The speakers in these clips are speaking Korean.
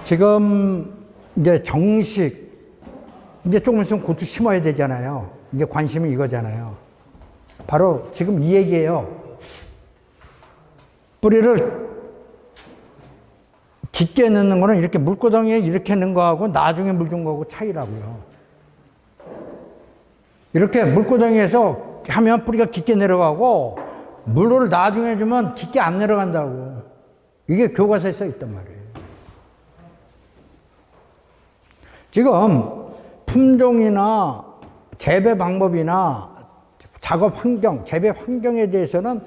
지금 이제 정식, 이제 조금 있으면 고추 심어야 되잖아요. 이제 관심은 이거잖아요. 바로 지금 이 얘기예요. 뿌리를 깊게 넣는 거는 이렇게 물구덩이에 이렇게 넣는 거하고 나중에 물 준 거하고 차이라고요. 이렇게 물구덩이에서 하면 뿌리가 깊게 내려가고 물을 나중에 주면 깊게 안 내려간다고. 이게 교과서에 써 있단 말이에요. 지금 품종이나 재배 방법이나 작업 환경, 재배 환경에 대해서는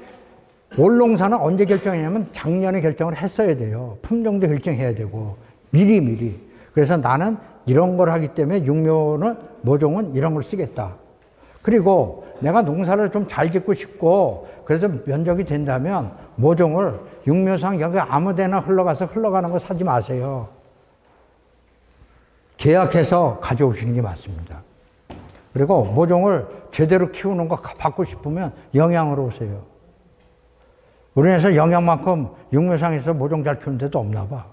올농사는 언제 결정했냐면 작년에 결정을 했어야 돼요. 품종도 결정해야 되고 미리. 그래서 나는 이런 걸 하기 때문에 육묘는 모종은 이런 걸 쓰겠다. 그리고 내가 농사를 좀 잘 짓고 싶고 그래서 면적이 된다면 모종을 육묘상 여기 아무 데나 흘러가는 거 사지 마세요. 계약해서 가져오시는 게 맞습니다. 그리고 모종을 제대로 키우는 거 받고 싶으면 영양으로 오세요. 우리나라에서 영양만큼 육묘상에서 모종 잘 키우는 데도 없나 봐.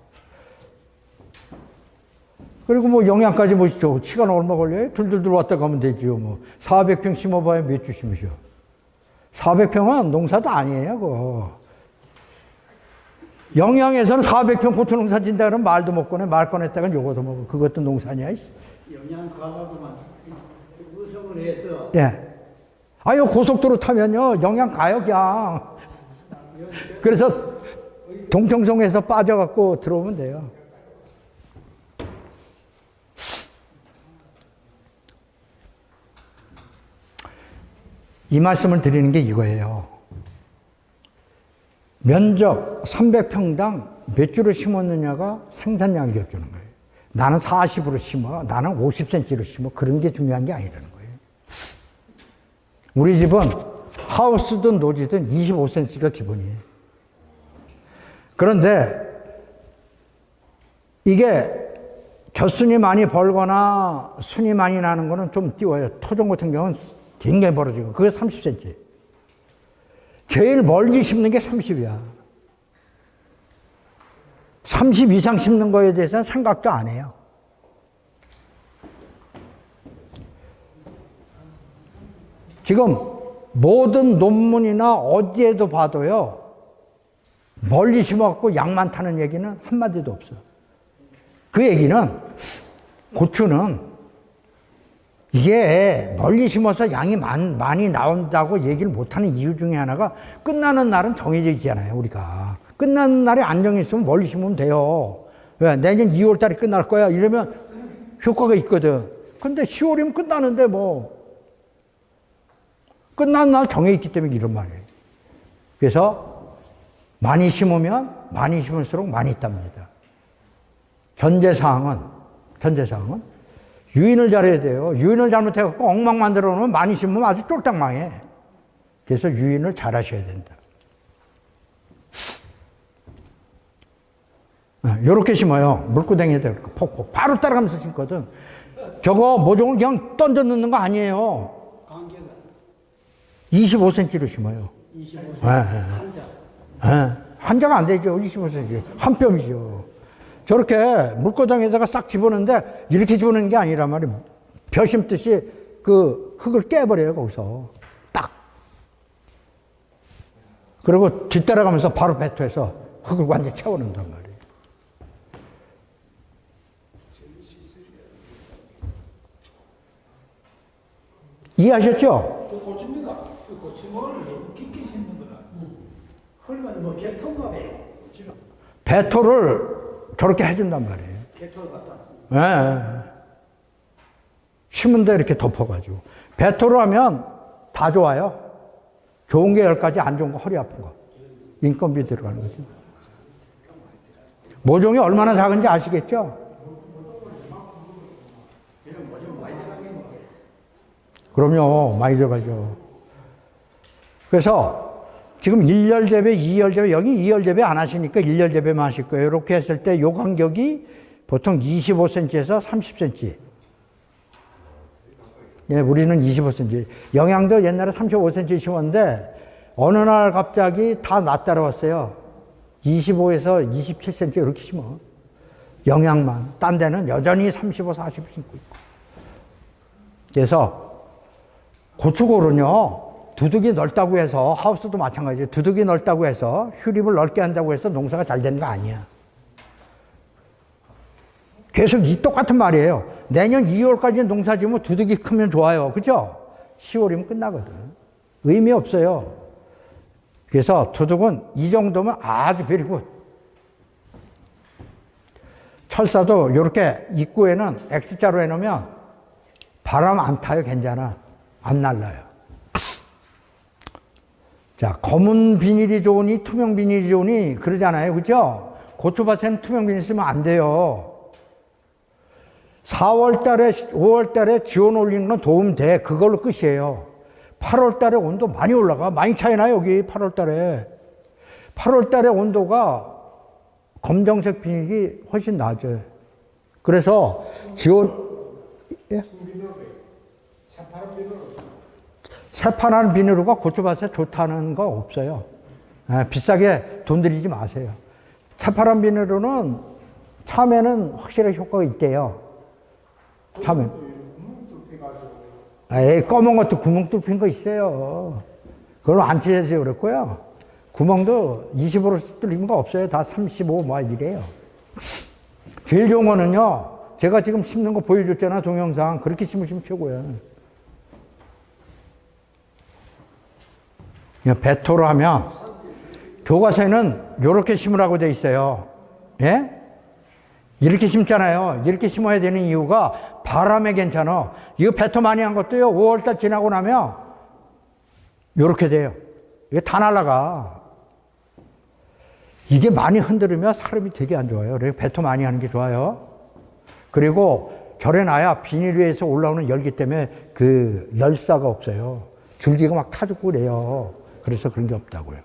그리고 뭐 영양까지 보시죠. 시간 얼마 걸려요? 둘둘둘 왔다 가면 되지요. 뭐 400평 심어봐야 몇 주 심으셔. 400평은 농사도 아니에요. 그거. 영양에서는 400평 고추 농사 진다 그러면 말도 못 꺼내. 말 꺼냈다가 요거도 먹어. 그것도 농사냐? 영양 가다구만 우승을 해서. 예. 아유 고속도로 타면요 영양 가요 그냥. 그래서 동청송에서 빠져갖고 들어오면 돼요. 이 말씀을 드리는 게 이거예요. 면적 300평당 몇 주를 심었느냐가 생산량을 결정하는 거예요. 나는 40으로 심어, 나는 50cm로 심어. 그런 게 중요한 게 아니라는 거예요. 우리 집은 하우스든 노지든 25cm가 기본이에요. 그런데 이게 겨순이 많이 벌거나 순이 많이 나는 거는 좀 띄워요. 토종 같은 경우는 굉장히 벌어지고 그게 30cm. 제일 멀리 심는 게 30이야. 30 이상 심는 거에 대해서는 생각도 안 해요. 지금 모든 논문이나 어디에도 봐도요, 멀리 심어갖고 양 많다는 얘기는 한마디도 없어. 그 얘기는 고추는 이게 멀리 심어서 양이 많이 나온다고 얘기를 못하는 이유 중에 하나가 끝나는 날은 정해져 있잖아요, 우리가. 끝나는 날이 안 정해있으면 멀리 심으면 돼요. 왜? 내년 2월 달에 끝날 거야. 이러면 효과가 있거든. 근데 10월이면 끝나는데 뭐. 끝나는 날 정해있기 때문에 이런 말이에요. 그래서 많이 심으면 많이 심을수록 많이 땁니다. 전제사항은 유인을 잘해야 돼요. 유인을 잘못해갖고 엉망 만들어 놓으면 많이 심으면 아주 쫄딱 망해. 그래서 유인을 잘 하셔야 된다. 요렇게 심어요. 물구덩이에다 폭폭. 바로 따라가면서 심거든. 저거 모종을 그냥 던져 넣는 거 아니에요. 25cm로 심어요. 25cm. 한자가 안 되죠. 25cm. 한 뼘이죠. 저렇게 물고덩이에다가 싹 집어넣는데 이렇게 집어넣는 게 아니란 말이에요. 벼 심듯이 그 흙을 깨버려요, 거기서. 딱. 그리고 뒤따라가면서 바로 배토해서 흙을 완전히 채워넣는단 말이에요. 이해하셨죠? 저 고칩니까? 그 고치모를 너무 깊게 심는 거라. 헐만 뭐 개통가 봐요. 배토를 저렇게 해준단 말이에요. 개통을 갖다. 네. 심은 데 이렇게 덮어가지고. 배토를 하면 다 좋아요. 좋은 게 10가지, 안 좋은 거 허리 아픈 거. 인건비 들어가는 거지. 모종이 얼마나 작은지 아시겠죠? 그럼요, 많이 들어가죠. 그래서 지금 1열 재배, 2열 재배, 여기 2열 재배 안 하시니까 1열 재배만 하실 거예요. 이렇게 했을 때 요 간격이 보통 25cm에서 30cm. 예, 우리는 25cm. 영양도 옛날에 35cm 심었는데 어느 날 갑자기 다 낮 따라왔어요. 25에서 27cm 이렇게 심어. 영양만. 딴 데는 여전히 35, 40 심고 있고. 그래서 고추골은요, 두둑이 넓다고 해서, 하우스도 마찬가지예요. 두둑이 넓다고 해서, 휴립을 넓게 한다고 해서 농사가 잘 되는 거 아니야. 계속 이 똑같은 말이에요. 내년 2월까지 농사 지으면 두둑이 크면 좋아요. 그죠? 10월이면 끝나거든. 의미 없어요. 그래서 두둑은 이 정도면 아주 베리굿. 철사도 이렇게 입구에는 X자로 해놓으면 바람 안 타요. 괜찮아. 안 날라요. 자, 검은 비닐이 좋으니 투명 비닐이 좋으니 그러잖아요. 그죠? 고추밭에는 투명 비닐 쓰면 안 돼요. 4월 달에, 5월 달에 지온 올리는 건 도움 돼. 그걸로 끝이에요. 8월 달에 온도 많이 올라가. 많이 차이나, 여기 8월 달에. 8월 달에 온도가 검정색 비닐이 훨씬 낮아요. 그래서 지온, 예? 새파란 비누로가 고추밭에 좋다는 거 없어요. 비싸게 돈 들이지 마세요. 새파란 비누로는 참외는 확실히 효과가 있대요. 참외. 검은 것도 구멍 뚫힌 거 있어요. 그걸 안 칠해서 그랬고요. 구멍도 20으로 뚫린 거 없어요. 다 35, 뭐 이래요. 제일 좋은 거는요, 제가 지금 심는 거 보여줬잖아, 동영상. 그렇게 심으시면 최고예요. 배토로 하면 교과서에는 이렇게 심으라고 돼 있어요. 예? 이렇게 심잖아요. 이렇게 심어야 되는 이유가 바람에 괜찮아. 이거 배토 많이 한 것도요, 5월달 지나고 나면 이렇게 돼요. 이게 다 날아가. 이게 많이 흔들으면 사람이 되게 안 좋아요. 그래서 배토 많이 하는 게 좋아요. 그리고 절해놔야 비닐 위에서 올라오는 열기 때문에 그 열사가 없어요. 줄기가 막 타 죽고 그래요. 그래서 그런 게 없다고요.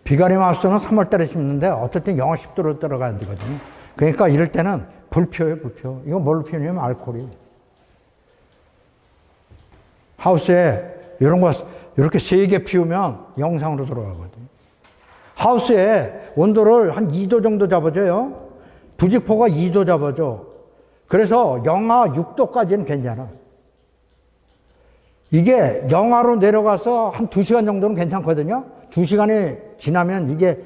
비가림 하우스는 3월 달에 심는데 어떨 땐 영하 10도로 들어가야 되거든요. 그러니까 이럴 때는 불표예요, 불표. 이거 뭘로 피우냐면 알코올이. 하우스에 이런 거 이렇게 3개 피우면 영상으로 들어가거든요. 하우스에 온도를 한 2도 정도 잡아줘요. 부직포가 2도 잡아줘. 그래서 영하 6도까지는 괜찮아. 이게 영하로 내려가서 한 2시간 정도는 괜찮거든요. 2시간이 지나면 이게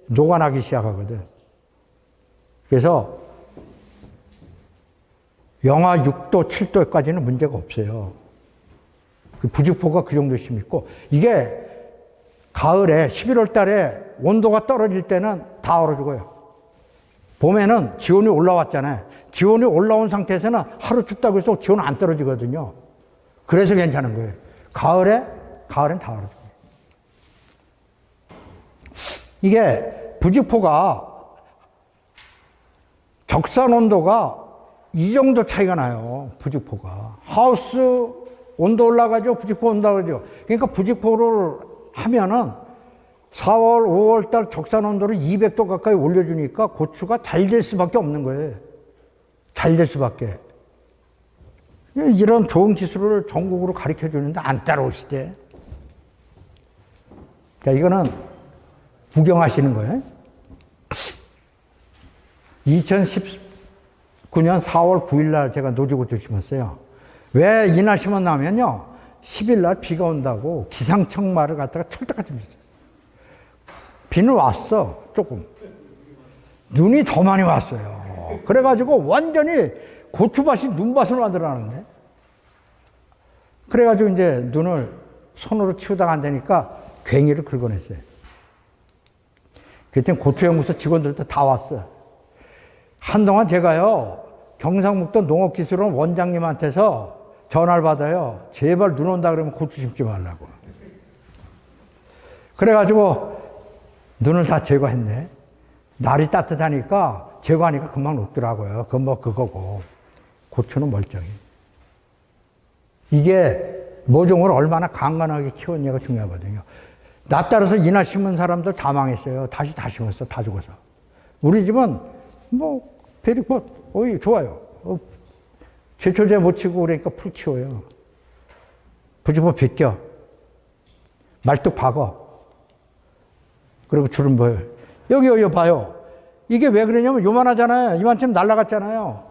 녹아나기 시작하거든. 그래서 영하 6도, 7도까지는 문제가 없어요. 그 부직포가 그 정도 심있고, 이게 가을에 11월 달에 온도가 떨어질 때는 다 얼어 죽어요. 봄에는 지온이 올라왔잖아요. 지온이 올라온 상태에서는 하루 춥다고 해서 지온은 안 떨어지거든요. 그래서 괜찮은 거예요. 가을엔 다 얼어 죽어요. 이게 부직포가 적산 온도가 이 정도 차이가 나요. 부직포가. 하우스 온도 올라가죠. 부직포 올라가죠. 그러니까 부직포를 하면은 4월, 5월 달 적산 온도를 200도 가까이 올려주니까 고추가 잘 될 수밖에 없는 거예요. 잘 될 수밖에. 이런 좋은 기술을 전국으로 가르쳐 주는데 안 따라오시대. 자, 이거는 구경하시는 거예요. 2019년 4월 9일 날 제가 노지고추 심었어요. 왜 이날 심었냐면요, 10일 날 비가 온다고 기상청 말을 갖다가 철떡같이 믿었어요. 비는 왔어, 조금. 눈이 더 많이 왔어요. 그래가지고 완전히 고추밭이 눈밭을 만들어놨네. 그래가지고 이제 눈을 손으로 치우다가 안 되니까 괭이를 긁어냈어요. 그때 고추연구소 직원들도 다 왔어. 한동안 제가요, 경상북도 농업기술원 원장님한테서 전화를 받아요. 제발 눈 온다 그러면 고추 심지 말라고. 그래가지고 눈을 다 제거했네. 날이 따뜻하니까 제거하니까 금방 녹더라고요. 그건 뭐 그거고. 고추는 멀쩡해. 이게 모종을 얼마나 강건하게 키웠냐가 중요하거든요. 나 따라서 이날 심은 사람들 다 망했어요. 다시 다 심었어. 다 죽어서. 우리 집은 뭐 어이 좋아요. 제초제 못 치고 그러니까 풀 키워요. 부직포 벗겨. 말뚝 박어. 그리고 주름 보여요. 여기 봐요. 이게 왜 그러냐면 요만하잖아요. 이만큼 날아갔잖아요.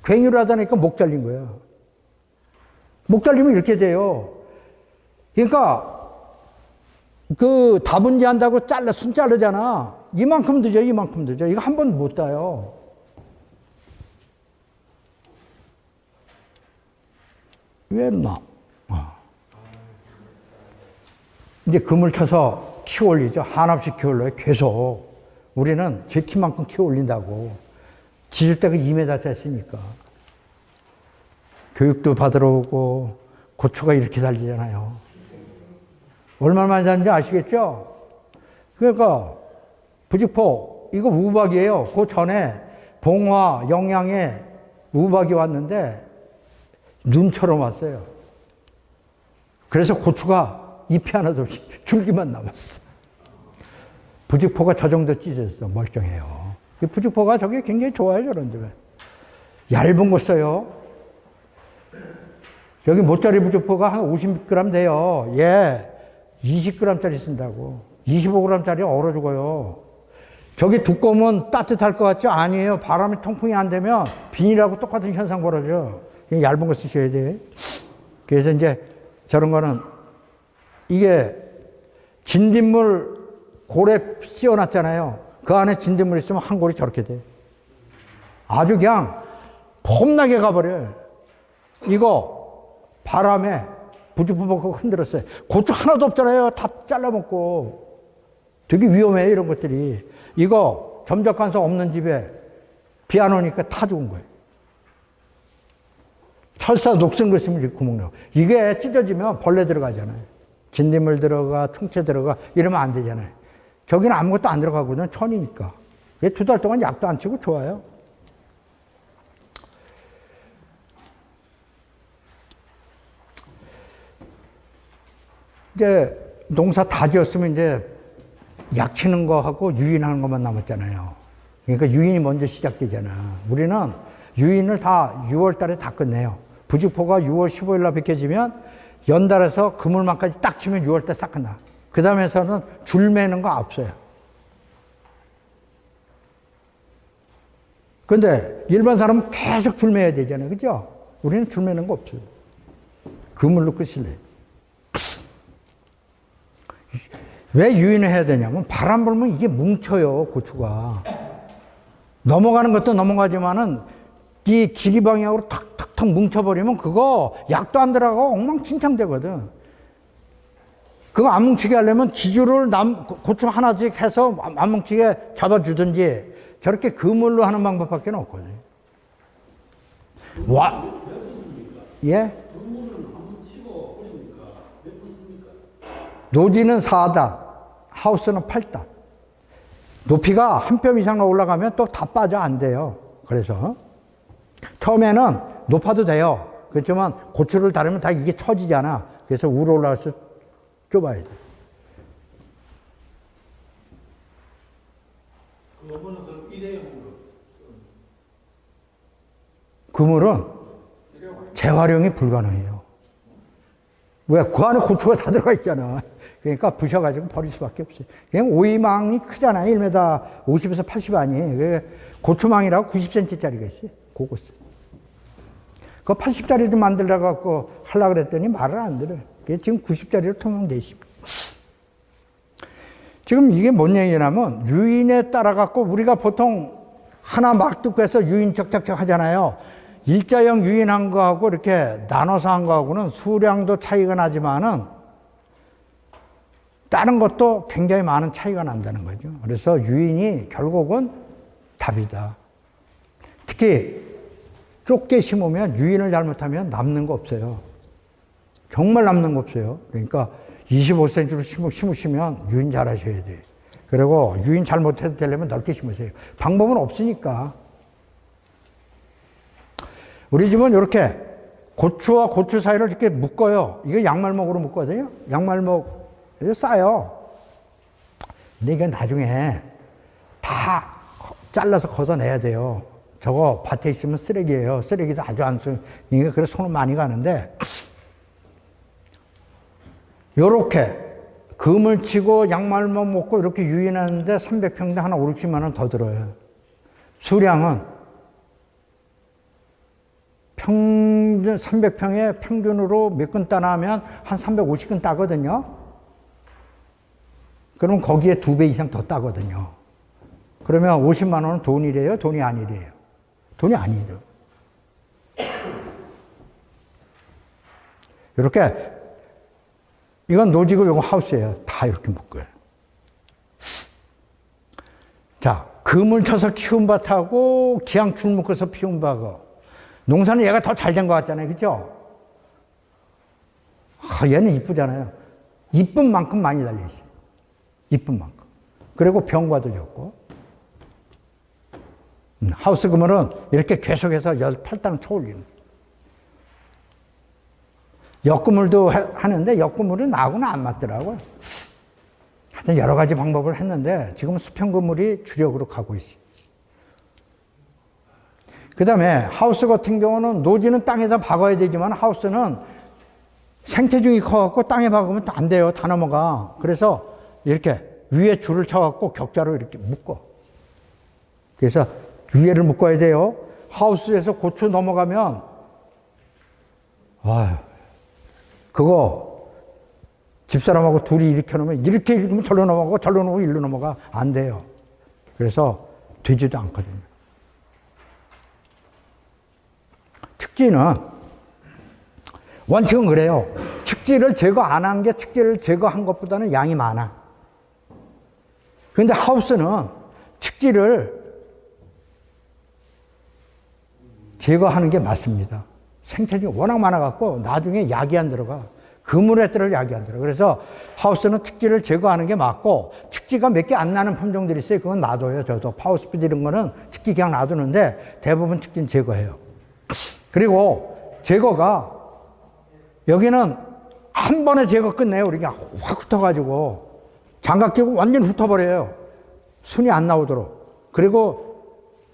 괭이로 하다니까 목 잘린 거야. 목 잘리면 이렇게 돼요. 그러니까 그 다분지 한다고 순 자르잖아. 이만큼 드죠. 이만큼 드죠. 이거 한 번 못 따요. 왜 나? 이제 금을 쳐서 키워 올리죠. 한없이 키워 올려요. 계속. 우리는 제 키만큼 키워 올린다고. 지주대가 2m짜리 쓰니까. 교육도 받으러 오고, 고추가 이렇게 달리잖아요. 얼마나 많이 달리는지 아시겠죠? 그러니까, 부직포, 이거 우박이에요. 그 전에 봉화, 영양에 우박이 왔는데, 눈처럼 왔어요. 그래서 고추가 잎이 하나도 없이 줄기만 남았어. 부직포가 저 정도 찢어졌어. 멀쩡해요. 이 부직포가 저게 굉장히 좋아요. 저런 데면. 얇은 거 써요. 여기 모짜리 부직포가 한 50g 돼요. 얘 20g짜리 쓴다고. 25g짜리 얼어 죽어요. 저기 두꺼우면 따뜻할 것 같죠? 아니에요. 바람이 통풍이 안 되면 비닐하고 똑같은 현상 벌어져. 얇은 거 쓰셔야 돼. 그래서 이제 저런 거는 이게 진딧물 고래 씌워놨잖아요. 그 안에 진딧물 있으면 한 골이 저렇게 돼. 아주 그냥 폼나게 가버려요. 이거 바람에 부직포 흔들었어요. 고추 하나도 없잖아요. 다 잘라먹고. 되게 위험해요. 이런 것들이. 이거 점적관서 없는 집에 비 안 오니까 타 죽은 거예요. 철사 녹슨 거 있으면 이렇게 구멍 나고. 이게 찢어지면 벌레 들어가잖아요. 진딧물 들어가, 충채 들어가, 이러면 안 되잖아요. 저기는 아무것도 안 들어가거든요. 천이니까. 2달 동안 약도 안 치고 좋아요. 이제 농사 다 지었으면 이제 약 치는 거 하고 유인하는 것만 남았잖아요. 그러니까 유인이 먼저 시작되잖아. 우리는 유인을 다 6월 달에 다 끝내요. 부직포가 6월 15일 날 벗겨지면 연달아서 그물망까지 딱 치면 6월 달 싹 끝나. 그 다음에서는 줄 매는 거 없어요. 근데 일반 사람은 계속 줄 매야 되잖아요. 그죠? 우리는 줄 매는 거 없어요. 그물로 끝을래요. 왜 유인을 해야 되냐면 바람 불면 이게 뭉쳐요. 고추가. 넘어가는 것도 넘어가지만은 이 길이 방향으로 탁탁탁 뭉쳐버리면 그거 약도 안 들어가고 엉망진창 되거든. 그거 안 뭉치게 하려면 지주를 고추 하나씩 해서 안 뭉치게 잡아주든지 저렇게 그물로 하는 방법밖에 없거든. 와, 예? 노지는 4단, 하우스는 8단. 높이가 한 뼘 이상 올라가면 또 다 빠져 안 돼요. 그래서 처음에는 높아도 돼요. 그렇지만 고추를 다루면 다 이게 처지잖아. 그래서 위로 올라가서 좁아야 돼. 그거는 그럼 일회용으로. 그물은 재활용이 불가능해요. 왜? 그 안에 고추가 다 들어가 있잖아. 그러니까 부셔가지고 버릴 수밖에 없어요. 그냥 오이망이 크잖아요. 1m 50에서 80 아니에요. 고추망이라고 90cm짜리가 있어요. 그거 써. 그 80짜리 좀 만들어갖고 하려고 그랬더니 말을 안 들어요. 지금 90짜리로 통용 내십니다. 지금 이게 뭔 얘기냐면 유인에 따라갖고 우리가 보통 하나 막 듣고 해서 유인 척척척 하잖아요. 일자형 유인한 거하고 이렇게 나눠서 한 거하고는 수량도 차이가 나지만은 다른 것도 굉장히 많은 차이가 난다는 거죠. 그래서 유인이 결국은 답이다. 특히 좁게 심으면 유인을 잘못하면 남는 거 없어요. 정말 남는 거 없어요. 그러니까 25cm로 심으시면 유인 잘 하셔야 돼요. 그리고 유인 잘못해도 되려면 넓게 심으세요. 방법은 없으니까. 우리 집은 이렇게 고추와 고추 사이를 이렇게 묶어요. 이거 양말목으로 묶거든요. 양말목 싸요. 근데 이건 나중에 다 잘라서 걷어내야 돼요. 저거 밭에 있으면 쓰레기예요. 쓰레기도 아주 안 쓰. 이게 그래서 손은 많이 가는데 요렇게 금을 치고 양말만 먹고 이렇게 유인하는데 300평대 하나 5, 60만 원 더 들어요. 수량은 300평에 평균으로 몇 근 따나면 한 350근 따거든요. 그럼 거기에 2배 이상 더 따거든요. 그러면 50만 원은 돈이래요? 돈이 아니래요? 돈이 아니죠. 이렇게, 이건 노지고 이거 하우스예요. 다 이렇게 묶어요. 자, 금을 쳐서 키운 밭하고 기양출 묶어서 피운 밭하고 농사는 얘가 더 잘 된 것 같잖아요. 그죠? 얘는 이쁘잖아요. 이쁜 만큼 많이 달려있어요. 이쁜 만큼. 그리고 병과도 적고. 하우스 그물은 이렇게 계속해서 18단 쳐올리는. 엿그물도 하는데 엿그물은 나하고는 안 맞더라고요. 하여튼 여러 가지 방법을 했는데 지금은 수평그물이 주력으로 가고 있어요. 그 다음에 하우스 같은 경우는 노지는 땅에다 박아야 되지만 하우스는 생태중이 커갖고 땅에 박으면 안 돼요. 다 넘어가. 그래서 이렇게 위에 줄을 쳐갖고 격자로 이렇게 묶어. 그래서 위에를 묶어야 돼요. 하우스에서 고추 넘어가면, 그거 집사람하고 둘이 이렇게 놓으면 이렇게 읽으면 절로 넘어가고 절로 넘어가고 일로 넘어가. 안 돼요. 그래서 되지도 않거든요. 측지는 원칙은 그래요. 측지를 제거 안 한 게 측지를 제거한 것보다는 양이 많아. 그런데 하우스는 측지를 제거하는 게 맞습니다. 생태중이 워낙 많아갖고 나중에 약이 안 들어가. 그물에 들을 약이 안 들어가. 그래서 하우스는 측지를 제거하는 게 맞고 측지가 몇 개 안 나는 품종들이 있어요. 그건 놔둬요. 저도 파워스피드 이런 거는 측지 그냥 놔두는데 대부분 측지는 제거해요. 그리고 제거가 여기는 한 번에 제거 끝내요. 우리가 확 훑어가지고 장갑 끼고 완전 훑어버려요. 순이 안 나오도록. 그리고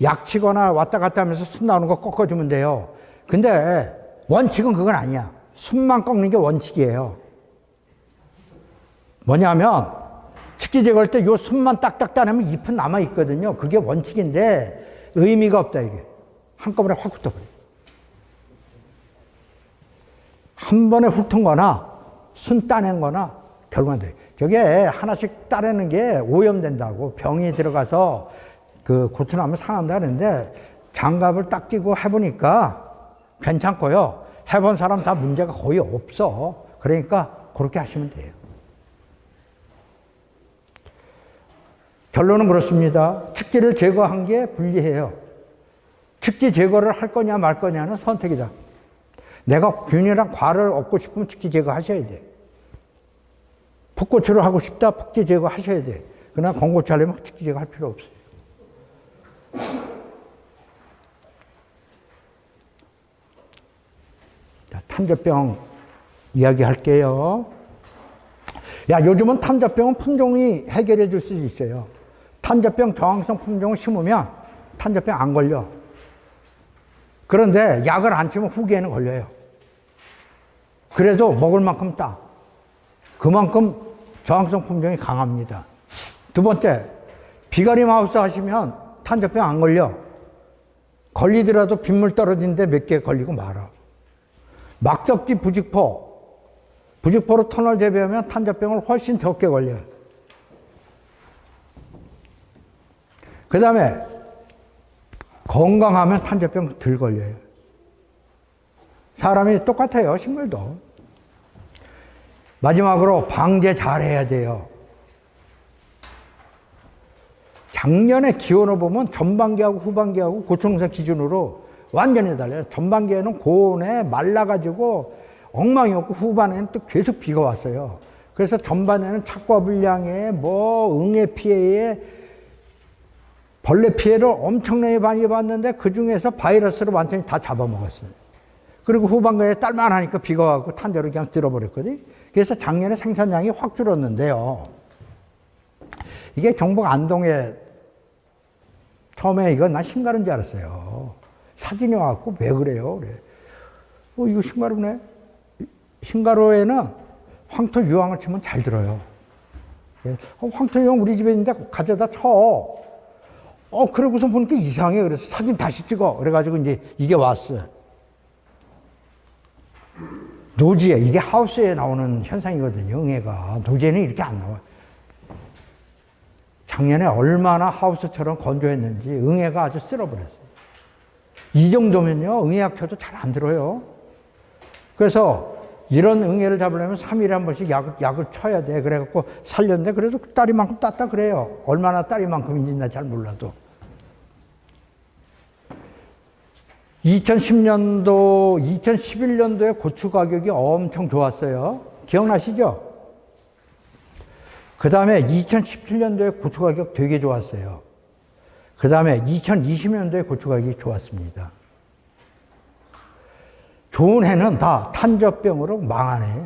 약 치거나 왔다 갔다 하면서 순 나오는 거 꺾어주면 돼요. 근데 원칙은 그건 아니야. 순만 꺾는 게 원칙이에요. 뭐냐면 측지 제거할 때 요 순만 딱딱 따내면 잎은 남아있거든요. 그게 원칙인데 의미가 없다 이게. 한꺼번에 확 훑어버려. 한 번에 훑은 거나 순 따낸 거나 결국은 돼. 저게 하나씩 따내는 게 오염된다고 병이 들어가서 그 고추나무 상한다 하는데 장갑을 딱 끼고 해보니까 괜찮고요. 해본 사람 다 문제가 거의 없어. 그러니까 그렇게 하시면 돼요. 결론은 그렇습니다. 측지를 제거한 게 불리해요. 측지 제거를 할 거냐 말 거냐는 선택이다. 내가 균이랑 과를 얻고 싶으면 측지 제거하셔야 돼. 풋고추를 하고 싶다, 풋지 제거하셔야 돼. 그러나 건고추 하려면 측지 제거할 필요 없어요. 자, 탄저병 이야기 할게요. 야, 요즘은 탄저병은 품종이 해결해 줄 수 있어요. 탄저병 저항성 품종을 심으면 탄저병 안 걸려. 그런데 약을 안 치면 후기에는 걸려요. 그래도 먹을 만큼 따. 그만큼 저항성 품종이 강합니다. 두 번째, 비가림 하우스 하시면 탄저병 안 걸려. 걸리더라도 빗물 떨어지는데 몇 개 걸리고 말아. 막덕지 부직포로 터널 재배하면 탄저병을 훨씬 적게 걸려요. 그 다음에 건강하면 탄저병 덜 걸려요. 사람이 똑같아요, 식물도. 마지막으로 방제 잘해야 돼요. 작년에 기온을 보면 전반기하고 후반기하고 고충사 기준으로 완전히 달라요. 전반기에는 고온에 말라가지고 엉망이었고 후반에는 또 계속 비가 왔어요. 그래서 전반에는 착과 불량에 응애 피해에 벌레 피해를 엄청나게 많이 봤는데 그 중에서 바이러스를 완전히 다 잡아먹었어요. 그리고 후반기에 딸만 하니까 비가 와서 탄저를 그냥 들어버렸거든요. 그래서 작년에 생산량이 확 줄었는데요. 이게 경북 안동에 처음에 이건 난 신가루인 줄 알았어요. 사진이 와갖고 왜 그래요? 그래. 이거 신가루네. 신가루에는 황토 유황을 치면 잘 들어요. 황토 형 우리 집에 있는데 가져다 쳐. 그러고서 보니까 이상해. 그래서 사진 다시 찍어. 그래가지고 이제 이게 왔어. 노지에, 이게 하우스에 나오는 현상이거든요, 응애가. 노지에는 이렇게 안 나와요. 작년에 얼마나 하우스처럼 건조했는지 응애가 아주 쓸어버렸어요. 이 정도면요, 응애약 쳐도 잘 안 들어요. 그래서 이런 응애를 잡으려면 3일에 한 번씩 약을 쳐야 돼. 그래갖고 살렸는데 그래도 딸이만큼 땄다 그래요. 얼마나 딸이만큼인지 나 잘 몰라도. 2010년도, 2011년도에 고추 가격이 엄청 좋았어요. 기억나시죠? 그 다음에 2017년도에 고추 가격 되게 좋았어요. 그 다음에 2020년도에 고추 가격이 좋았습니다. 좋은 해는 다 탄저병으로 망하네.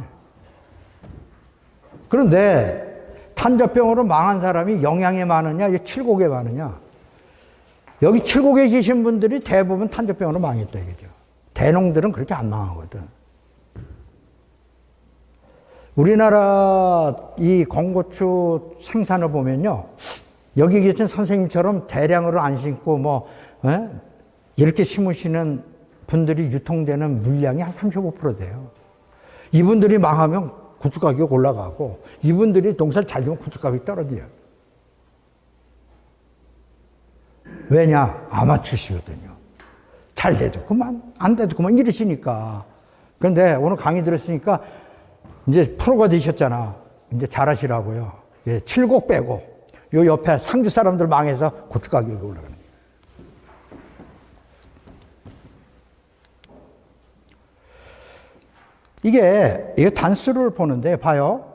그런데 탄저병으로 망한 사람이 영양에 많으냐, 칠곡에 많으냐? 여기 칠곡에 계신 분들이 대부분 탄저병으로 망했다 이거죠. 대농들은 그렇게 안 망하거든. 우리나라 이 건고추 생산을 보면요, 여기 계신 선생님처럼 대량으로 안 심고 이렇게 심으시는 분들이 유통되는 물량이 한 35% 돼요. 이분들이 망하면 고추 가격이 올라가고, 이분들이 농사를 잘 지면 고추 가격이 떨어져요. 왜냐? 아마추시거든요. 잘 돼도 그만, 안 돼도 그만 이러시니까. 그런데 오늘 강의 들었으니까 이제 프로가 되셨잖아. 이제 잘하시라고요. 칠곡 빼고, 요 옆에 상주 사람들 망해서 고추 가격이 올라가는 거예요. 이게 단수를 보는데 봐요.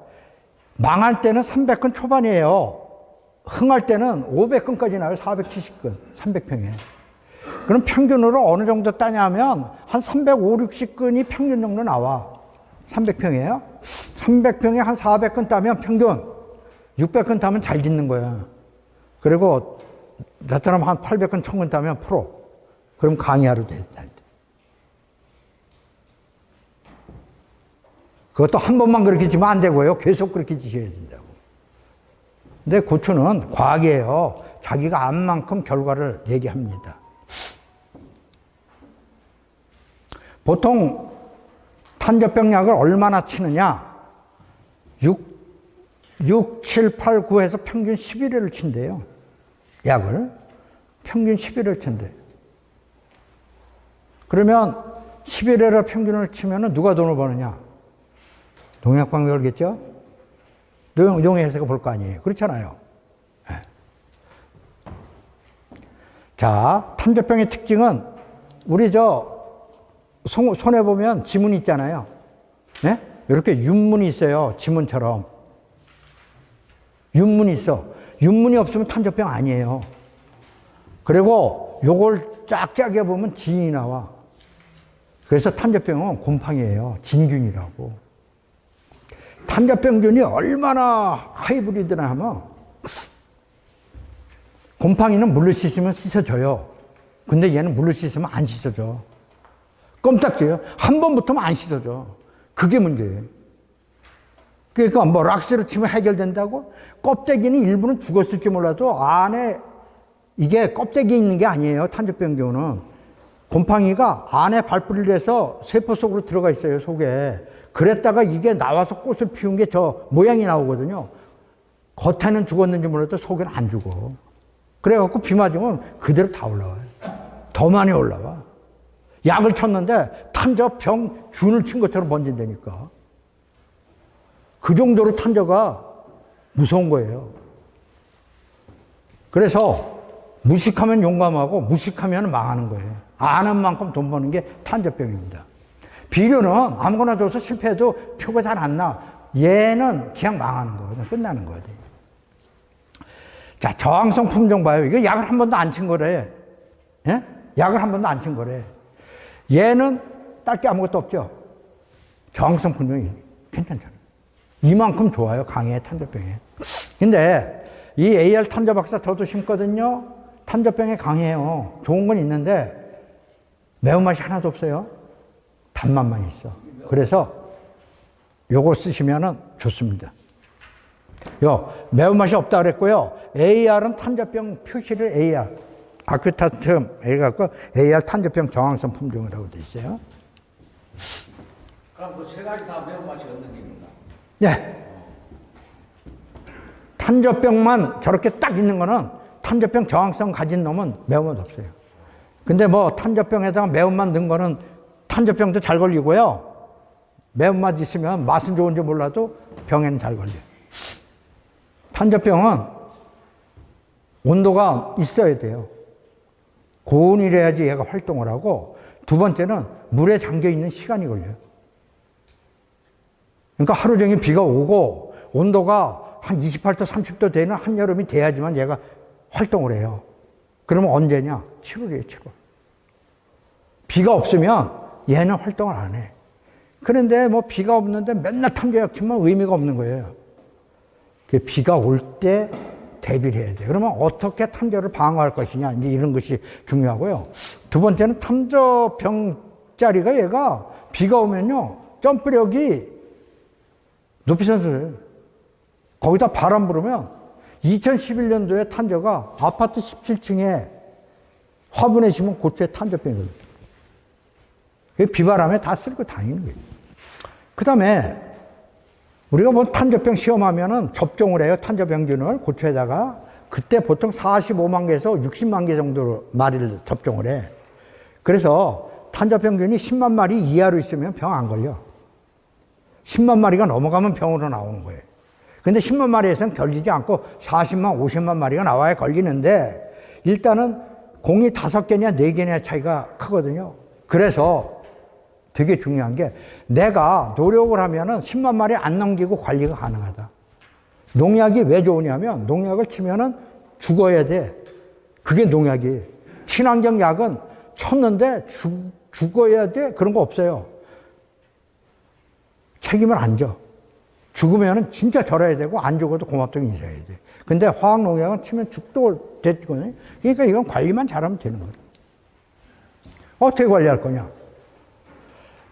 망할 때는 300건 초반이에요. 흥할 때는 500건까지 나와요. 470건, 300평에. 그럼 평균으로 어느 정도 따냐면 한 350, 60건이 평균 정도 나와. 300평이에요. 300평에 한 400건 따면 평균, 600건 따면 잘 짓는 거야. 그리고 나처럼 한 800건, 1000건 따면 프로. 그럼 강의하러 돼. 그것도 한 번만 그렇게 지면 안 되고요. 계속 그렇게 지셔야 된다고. 근데 고추는 과학이에요. 자기가 안 만큼 결과를 얘기합니다. 보통 탄저병 약을 얼마나 치느냐? 6, 7, 8, 9에서 평균 11회를 친대요. 약을. 평균 11회를 친대. 그러면 11회를 평균을 치면 누가 돈을 버느냐? 농약방비 걸겠죠? 농협회사가 볼 거 아니에요. 그렇잖아요. 네. 자, 탄저병의 특징은 우리 손에 보면 지문 있잖아요. 네? 이렇게 윤문이 있어요. 지문처럼. 윤문이 있어. 윤문이 없으면 탄저병 아니에요. 그리고 요걸 쫙쫙 해보면 진이 나와. 그래서 탄저병은 곰팡이에요. 진균이라고. 탄저병균이 얼마나 하이브리드나 하면 곰팡이는 물로 씻으면 씻어져요. 근데 얘는 물로 씻으면 안 씻어져. 껌딱지예요. 한 번 붙으면 안 씻어져. 그게 문제예요. 그러니까 락스를 치면 해결된다고? 껍데기는 일부는 죽었을지 몰라도 안에 이게 껍데기에 있는 게 아니에요. 탄저병균은. 곰팡이가 안에 발뿌리를 해서 세포 속으로 들어가 있어요. 속에. 그랬다가 이게 나와서 꽃을 피운 게 저 모양이 나오거든요. 겉에는 죽었는지 몰라도 속에는 안 죽어. 그래갖고 비 맞으면 그대로 다 올라와요. 더 많이 올라와. 약을 쳤는데 탄저병 균을 친 것처럼 번진다니까. 그 정도로 탄저가 무서운 거예요. 그래서 무식하면 용감하고 무식하면 망하는 거예요. 아는 만큼 돈 버는 게 탄저병입니다. 비료는 아무거나 줘서 실패해도 표가 잘 안 나. 얘는 그냥 망하는 거거든. 끝나는 거거든. 자, 저항성 품종 봐요. 이거 약을 한 번도 안 친 거래. 예? 약을 한 번도 안 친 거래. 얘는 딸 게 아무것도 없죠. 저항성 품종이 괜찮잖아요. 이만큼 좋아요. 강해, 탄저병에. 근데 이 AR 탄저 박사 저도 심거든요. 탄저병에 강해요. 좋은 건 있는데 매운맛이 하나도 없어요. 단맛만 있어. 그래서 요거 쓰시면은 좋습니다. 매운맛이 없다 그랬고요. AR은 탄저병 표시를 AR, 아큐타툼 해갖고 AR 탄저병 저항성 품종이라고 돼 있어요. 그럼 그 세 가지 다 매운맛이 없는 겁니다. 네. 탄저병만 저렇게 딱 있는 거는 탄저병 저항성 가진 놈은 매운맛 없어요. 근데 뭐 탄저병에다가 매운맛 넣은 거는 탄저병도 잘 걸리고요. 매운맛 있으면 맛은 좋은지 몰라도 병에는 잘 걸려요. 탄저병은 온도가 있어야 돼요. 고온이래야지 얘가 활동을 하고, 두 번째는 물에 잠겨 있는 시간이 걸려요. 그러니까 하루 종일 비가 오고 온도가 한 28도, 30도 되는 한여름이 돼야지만 얘가 활동을 해요. 그러면 언제냐? 7월이에요, 7월. 비가 없으면 얘는 활동을 안 해. 그런데 뭐 비가 없는데 맨날 탄저약 치면 의미가 없는 거예요. 비가 올 때 대비를 해야 돼요. 그러면 어떻게 탄저를 방어할 것이냐, 이제 이런 것이 중요하고요. 두 번째는 탄저병짜리가 얘가 비가 오면요, 점프력이 높이 선수예요. 거기다 바람 불으면 2011년도에 탄저가 아파트 17층에 화분에 심은 고추에 탄저병이거든요. 비바람에 다 쓸고 다니는 거예요. 그 다음에 우리가 뭐 탄저병 시험하면은 접종을 해요. 탄저병균을 고추에다가. 그때 보통 45만 개에서 60만 개 정도로 마리를 접종을 해. 그래서 탄저병균이 10만 마리 이하로 있으면 병 안 걸려. 10만 마리가 넘어가면 병으로 나오는 거예요. 근데 10만 마리에서는 걸리지 않고 40만, 50만 마리가 나와야 걸리는데, 일단은 공이 5개냐 4개냐 차이가 크거든요. 그래서 되게 중요한 게, 내가 노력을 하면은 10만 마리 안 넘기고 관리가 가능하다. 농약이 왜 좋으냐면, 농약을 치면은 죽어야 돼. 그게 농약이에요. 친환경 약은 쳤는데 죽어야 돼? 그런 거 없어요. 책임을 안 져. 죽으면은 진짜 절해야 되고, 안 죽어도 고맙다고 인사해야 돼. 근데 화학 농약은 치면 죽도 됐거든요. 그러니까 이건 관리만 잘하면 되는 거예요. 어떻게 관리할 거냐?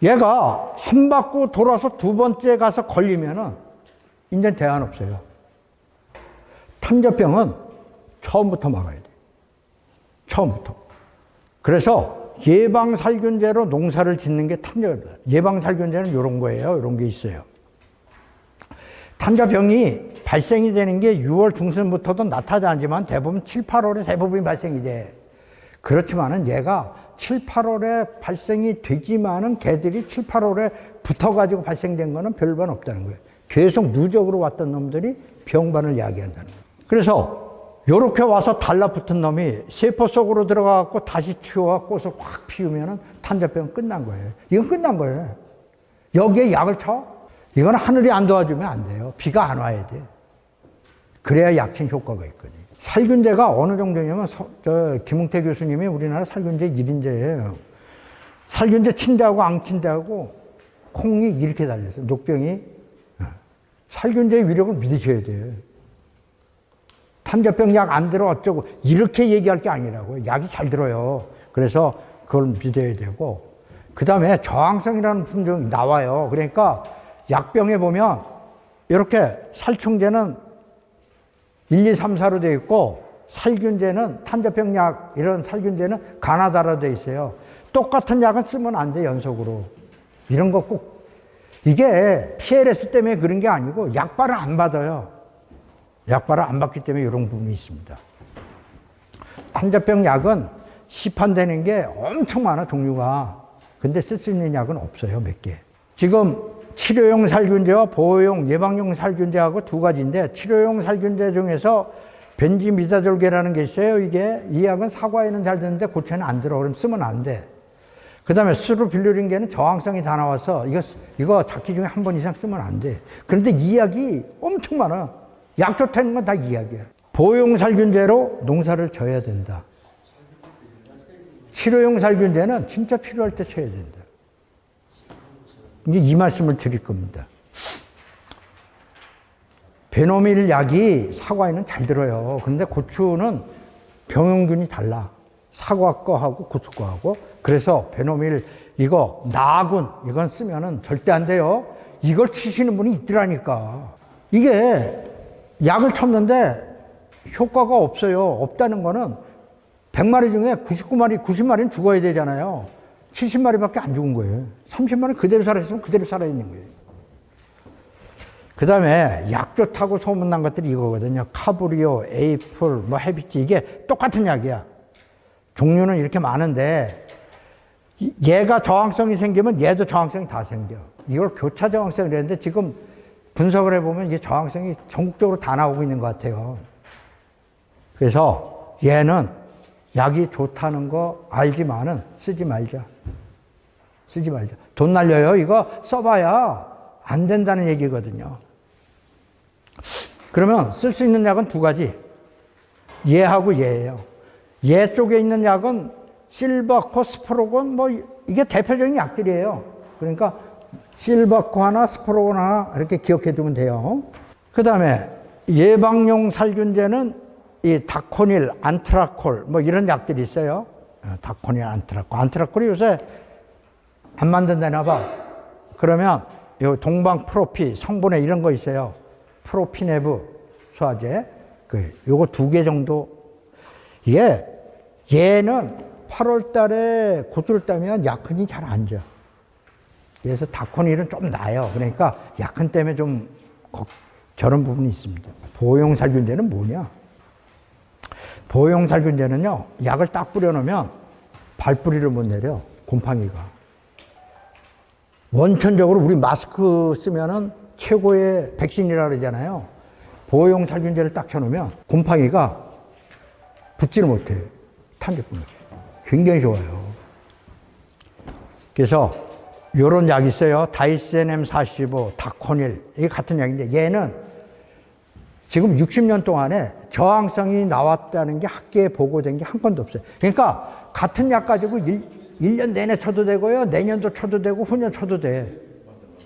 얘가 한 바퀴 돌아서 두 번째 가서 걸리면은 이제 대안 없어요. 탄저병은 처음부터 막아야 돼. 처음부터. 그래서 예방살균제로 농사를 짓는 게 탄저입니다. 예방살균제는 이런 거예요. 이런 게 있어요. 탄저병이 발생이 되는 게 6월 중순부터도 나타나지만 대부분 7, 8월에 대부분이 발생이 돼. 그렇지만은 얘가 7, 8월에 발생이 되지만은 개들이 7, 8월에 붙어가지고 발생된 거는 별반 없다는 거예요. 계속 누적으로 왔던 놈들이 병반을 야기한다는 거예요. 그래서 요렇게 와서 달라붙은 놈이 세포 속으로 들어가갖고 다시 튀어와 꽃을 확 피우면은 탄저병은 끝난 거예요. 이건 끝난 거예요. 여기에 약을 쳐? 이건 하늘이 안 도와주면 안 돼요. 비가 안 와야 돼. 그래야 약친 효과가 있거든요. 살균제가 어느 정도냐면, 김웅태 교수님이 우리나라 살균제 1인제예요. 살균제 친대하고 안 친대하고 콩이 이렇게 달렸어요. 녹병이. 살균제의 위력을 믿으셔야 돼요. 탄저병 약 안 들어 어쩌고 이렇게 얘기할 게 아니라고요. 약이 잘 들어요. 그래서 그걸 믿어야 되고, 그 다음에 저항성이라는 품종이 나와요. 그러니까 약병에 보면 이렇게 살충제는 1, 2, 3, 4로 되어 있고, 살균제는 탄저병 약, 이런 살균제는 가나다로 되어 있어요. 똑같은 약은 쓰면 안 돼, 연속으로. 이런 거 꼭. 이게 PLS 때문에 그런 게 아니고 약발을 안 받아요. 약발을 안 받기 때문에 이런 부분이 있습니다. 탄저병 약은 시판되는 게 엄청 많아, 종류가. 근데 쓸 수 있는 약은 없어요, 몇 개. 지금 치료용 살균제와 보호용 예방용 살균제하고 두 가지인데, 치료용 살균제 중에서 벤지미다졸계라는 게 있어요. 이 약은 사과에는 잘 드는데 고추에는 안 들어. 그럼 쓰면 안 돼. 그 다음에 스루빌루린계는 저항성이 다 나와서 이거 작기 중에 한 번 이상 쓰면 안 돼. 그런데 이 약이 엄청 많아. 약 좋다는 건 다 이 약이야. 보호용 살균제로 농사를 져야 된다. 치료용 살균제는 진짜 필요할 때 쳐야 된다. 이제 이 말씀을 드릴 겁니다. 베노밀 약이 사과에는 잘 들어요. 그런데 고추는 병용균이 달라. 사과 거하고 고추 거하고. 그래서 베노밀 이거 나군 이건 쓰면은 절대 안 돼요. 이걸 치시는 분이 있더라니까. 이게 약을 쳤는데 효과가 없어요. 없다는 거는 100마리 중에 99마리, 90마리는 죽어야 되잖아요. 70마리밖에 안 죽은 거예요. 30마리 그대로 살아있으면 그대로 살아있는 거예요. 그 다음에 약 좋다고 소문난 것들이 이거거든요. 카브리오, 에이플, 뭐 헤비치, 이게 똑같은 약이야. 종류는 이렇게 많은데 얘가 저항성이 생기면 얘도 저항성이 다 생겨. 이걸 교차 저항성을 했는데 지금 분석을 해보면 이게 저항성이 전국적으로 다 나오고 있는 것 같아요. 그래서 얘는 약이 좋다는 거 알지만은 쓰지 말자. 쓰지 말자. 돈 날려요. 이거 써봐야 안 된다는 얘기거든요. 그러면 쓸 수 있는 약은 두 가지. 얘하고 얘예요. 얘 쪽에 있는 약은 실바코, 스포로곤, 뭐 이게 대표적인 약들이에요. 그러니까 실바코 하나, 스포로곤 하나 이렇게 기억해 두면 돼요. 그 다음에 예방용 살균제는 이 다코닐, 안트라콜 뭐 이런 약들이 있어요. 다코닐, 안트라콜. 안트라콜이 요새 안 만든다나 봐. 그러면 요 동방 프로피 성분에 이런 거 있어요. 프로피네브 소화제. 요거 2개 정도. 이게 얘는 8월 달에 고투를 따면 약흔이 잘 안 져. 그래서 다코닐은 좀 나아요. 그러니까 약흔 때문에 좀 저런 부분이 있습니다. 보호용 살균제는 뭐냐? 보호용 살균제는요, 약을 딱 뿌려놓으면 발뿌리를 못 내려, 곰팡이가. 원천적으로 우리 마스크 쓰면은 최고의 백신이라고 그러잖아요. 보호용 살균제를 딱 켜놓으면 곰팡이가 붙지를 못해요. 탄저뿐이. 굉장히 좋아요. 그래서 요런 약이 있어요. 다이세넴 45, 다코닐. 이게 같은 약인데 얘는 지금 60년 동안에 저항성이 나왔다는 게 학계에 보고된 게 한 건도 없어요. 그러니까 같은 약 가지고 1년 내내 쳐도 되고요. 내년도 쳐도 되고 후년 쳐도 돼.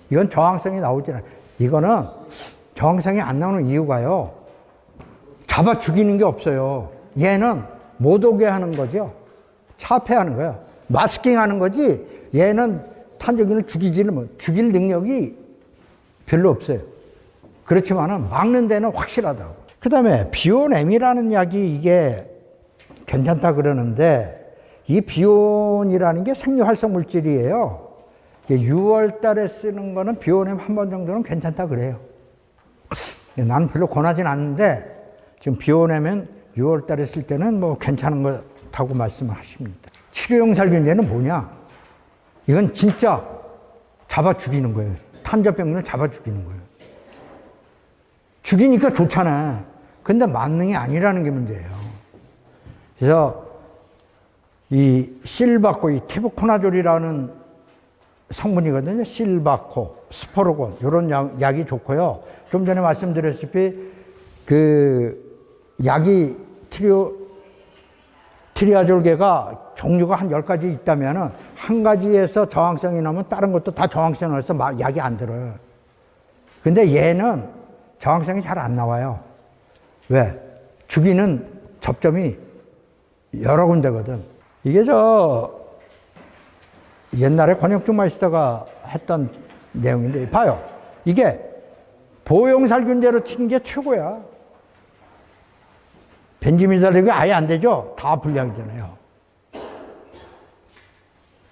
이건 저항성이 나오지 않아요. 이거는 저항성이 안 나오는 이유가요. 잡아 죽이는 게 없어요. 얘는 못 오게 하는 거죠. 차폐하는 거야. 마스킹 하는 거지 얘는 탄저균을 죽이지는 뭐 죽일 능력이 별로 없어요. 그렇지만은 막는 데는 확실하다고. 그 다음에 비온엠이라는 약이 이게 괜찮다 그러는데 이 비온이라는 게 생리활성 물질이에요. 6월 달에 쓰는 거는 비온엠 한 번 정도는 괜찮다 그래요. 나는 별로 권하진 않는데 지금 비온엠은 6월 달에 쓸 때는 뭐 괜찮은 거라고 말씀을 하십니다. 치료용 살균제는 뭐냐? 이건 진짜 잡아 죽이는 거예요. 탄저병을 잡아 죽이는 거예요. 죽이니까 좋잖아. 근데 만능이 아니라는 게 문제예요. 그래서 이 실바코, 이 티부코나졸이라는 성분이거든요. 실바코, 스포로곤 이런 약이 좋고요. 좀 전에 말씀드렸다시피 그 약이 트리아졸계가 종류가 한 10가지 있다면 한 가지에서 저항성이 나면 다른 것도 다 저항성이 나서 약이 안 들어요. 근데 얘는 저항성이 잘 안 나와요. 왜? 죽이는 접점이 여러 군데거든. 이게 옛날에 권혁중 마이스터가 했던 내용인데, 봐요. 이게 보호용 살균제로 치는 게 최고야. 벤지민 살균이 아예 안 되죠? 다 불량이잖아요.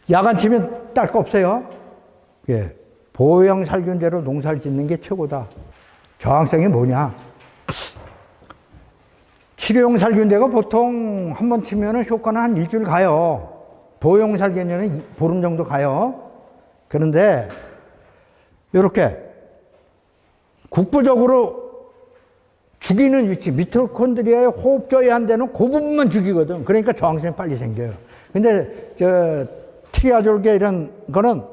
야간 치면 딸 거 없어요. 예. 보호용 살균제로 농사를 짓는 게 최고다. 저항성이 뭐냐? 치료용 살균제가 보통 한 번 치면 효과는 한 일주일 가요. 보호용 살균제는 보름 정도 가요. 그런데 이렇게 국부적으로 죽이는 위치, 미토콘드리아의 호흡조에 한 데는 그 부분만 죽이거든. 그러니까 저항성이 빨리 생겨요. 근데 트리아졸계 이런 거는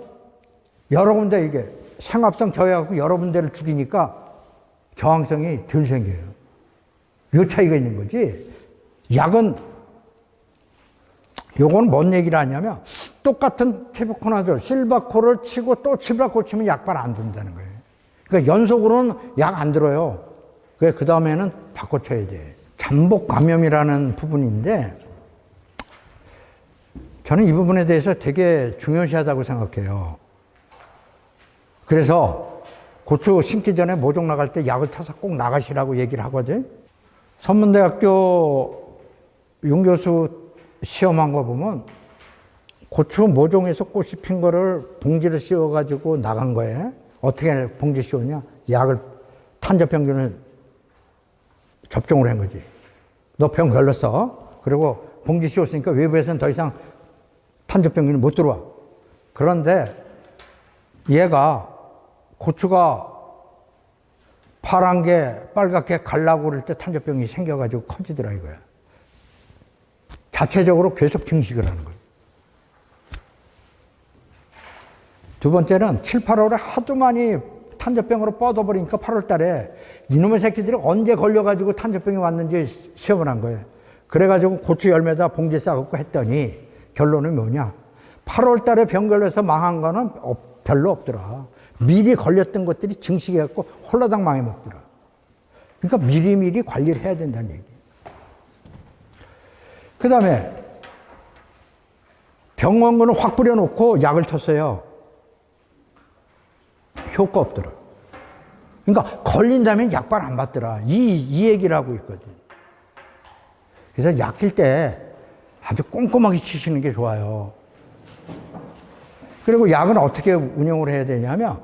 여러 군데 이게 생합성 저해하고 여러 군데를 죽이니까 저항성이 덜 생겨요. 요 차이가 있는 거지. 약은 요건 뭔 얘기를 하냐면 똑같은 티부코나졸, 실바코를 치고 또 실바코 치면 약발 안 든다는 거예요. 그러니까 연속으로는 약 안 들어요. 그 다음에는 바꿔쳐야 돼. 잠복 감염이라는 부분인데 저는 이 부분에 대해서 되게 중요시하다고 생각해요. 그래서 고추 심기 전에 모종 나갈 때 약을 쳐서 꼭 나가시라고 얘기를 하거든. 선문대학교 윤교수 시험한 거 보면 고추 모종에서 꽃이 핀 거를 봉지를 씌워가지고 나간 거예요. 어떻게 봉지 씌우냐? 약을, 탄저병균을 접종을 한 거지. 너 병 걸렸어. 그리고 봉지 씌웠으니까 외부에서는 더 이상 탄저병균이 못 들어와. 그런데 얘가 고추가 파란 게 빨갛게 갈라고 그럴 때 탄저병이 생겨가지고 커지더라 이거야. 자체적으로 계속 증식을 하는 거예요. 두 번째는 7, 8월에 하도 많이 탄저병으로 뻗어버리니까 8월 달에 이놈의 새끼들이 언제 걸려가지고 탄저병이 왔는지 시험을 한 거예요. 그래가지고 고추 열매다 봉지 싸갖고 했더니 결론은 뭐냐? 8월 달에 병 걸려서 망한 거는 별로 없더라. 미리 걸렸던 것들이 증식해갖고 홀라당 망해먹더라. 그러니까 미리미리 관리를 해야 된다는 얘기. 그 다음에 병원군을 확 뿌려놓고 약을 쳤어요. 효과 없더라. 그러니까 걸린다면 약발 안 받더라. 이 얘기를 하고 있거든. 그래서 약 칠 때 아주 꼼꼼하게 치시는 게 좋아요. 그리고 약은 어떻게 운영을 해야 되냐면,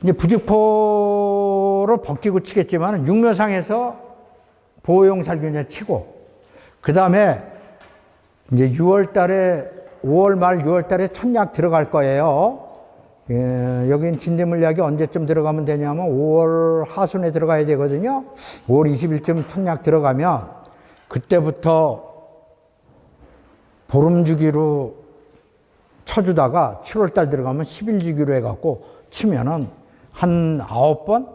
이제 부직포를 벗기고 치겠지만, 육묘상에서 보호용 살균제 치고, 그 다음에 이제 6월 달에, 5월 말 6월 달에 첫약 들어갈 거예요. 예, 여긴 진대물약이 언제쯤 들어가면 되냐면 5월 하순에 들어가야 되거든요. 5월 20일쯤 첫약 들어가면 그때부터 보름 주기로 쳐주다가 7월 달 들어가면 10일 주기로 해갖고 치면은 한 9번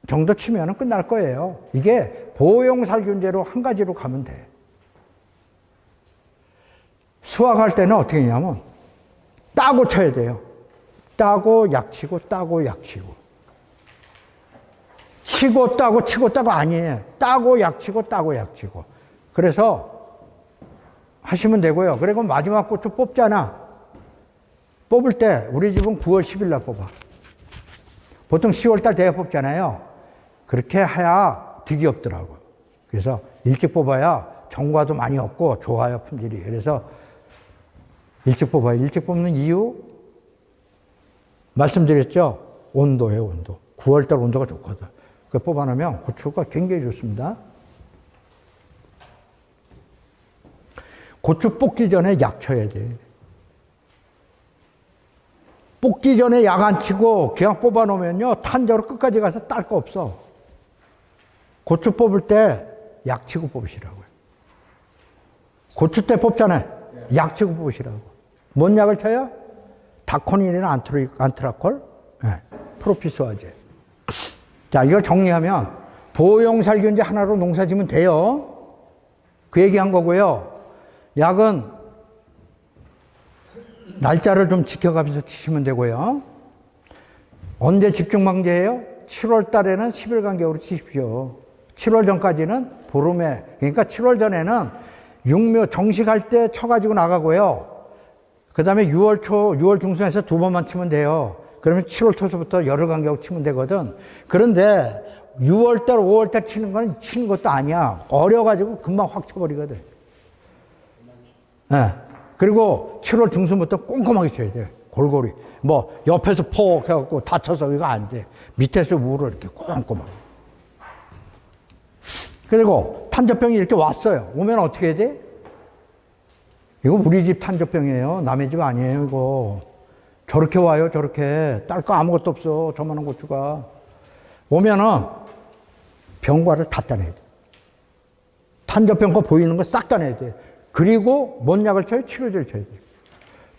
정도 치면은 끝날 거예요. 이게 보호용 살균제로 한 가지로 가면 돼. 수확할 때는 어떻게 하냐면 따고 쳐야 돼요. 따고 약치고 따고 약치고 치고 따고 치고 따고 아니에요. 따고 약치고 따고 약치고. 그래서 하시면 되고요. 그리고 마지막 고추 뽑잖아. 뽑을 때 우리 집은 9월 10일 날 뽑아. 보통 10월 달 돼야 뽑잖아요. 그렇게 해야 득이 없더라고. 그래서 일찍 뽑아야 정과도 많이 없고 좋아요, 품질이. 그래서 일찍 뽑아요. 일찍 뽑는 이유 말씀드렸죠? 온도예요, 온도. 9월 달 온도가 좋거든. 그 뽑아놓으면 고추가 굉장히 좋습니다. 고추 뽑기 전에 약 쳐야 돼. 뽑기 전에 약 안 치고 그냥 뽑아놓으면요, 탄저로 끝까지 가서 딸 거 없어. 고추 뽑을 때 약 치고 뽑으시라고요. 고추 때 뽑잖아요. 약 치고 뽑으시라고. 뭔 약을 쳐요? 다코닌이나 안트라콜, 네, 프로피소아제. 자, 이걸 정리하면 보호용 살균제 하나로 농사 지면 돼요. 그 얘기한 거고요. 약은 날짜를 좀 지켜가면서 치시면 되고요. 언제 집중방제해요? 7월 달에는 10일 간격으로 치십시오. 7월 전까지는 보름에, 그러니까 7월 전에는 육묘 정식할 때 쳐가지고 나가고요. 그 다음에 6월 초, 6월 중순에서 2번만 치면 돼요. 그러면 7월 초서부터 열흘 간격 치면 되거든. 그런데 6월 달, 5월 달 치는 건 치는 것도 아니야. 어려가지고 금방 확 쳐버리거든. 네. 그리고 7월 중순부터 꼼꼼하게 쳐야 돼. 골고루. 뭐, 옆에서 폭 해갖고 다쳐서 이거 안 돼. 밑에서 위로 이렇게 꼼꼼하게. 그리고 탄저병이 이렇게 왔어요. 오면 어떻게 해야 돼? 이거 우리 집 탄저병이에요. 남의 집 아니에요, 이거. 저렇게 와요, 저렇게. 딸 거 아무것도 없어, 저만한 고추가. 오면은 병과를 다 따내야 돼. 탄저병 거 보이는 거 싹 따내야 돼. 그리고 뭔 약을 쳐요? 치료제를 쳐야 돼.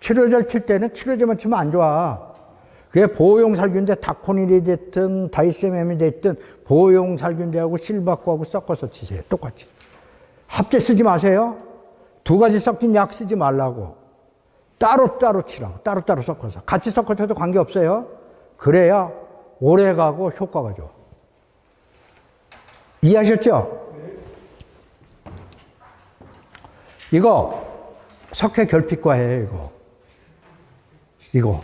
치료제를 칠 때는 치료제만 치면 안 좋아. 그게 보호용 살균제 다코닌이 됐든 다이세앰이 됐든 보호용 살균제하고 실바코하고 섞어서 치세요. 똑같이. 합제 쓰지 마세요. 두 가지 섞인 약 쓰지 말라고. 따로따로 치라고. 따로따로 섞어서. 같이 섞어 쳐도 관계없어요. 그래야 오래 가고 효과가 좋아. 이해하셨죠? 이거 석회 결핍과예요, 이거.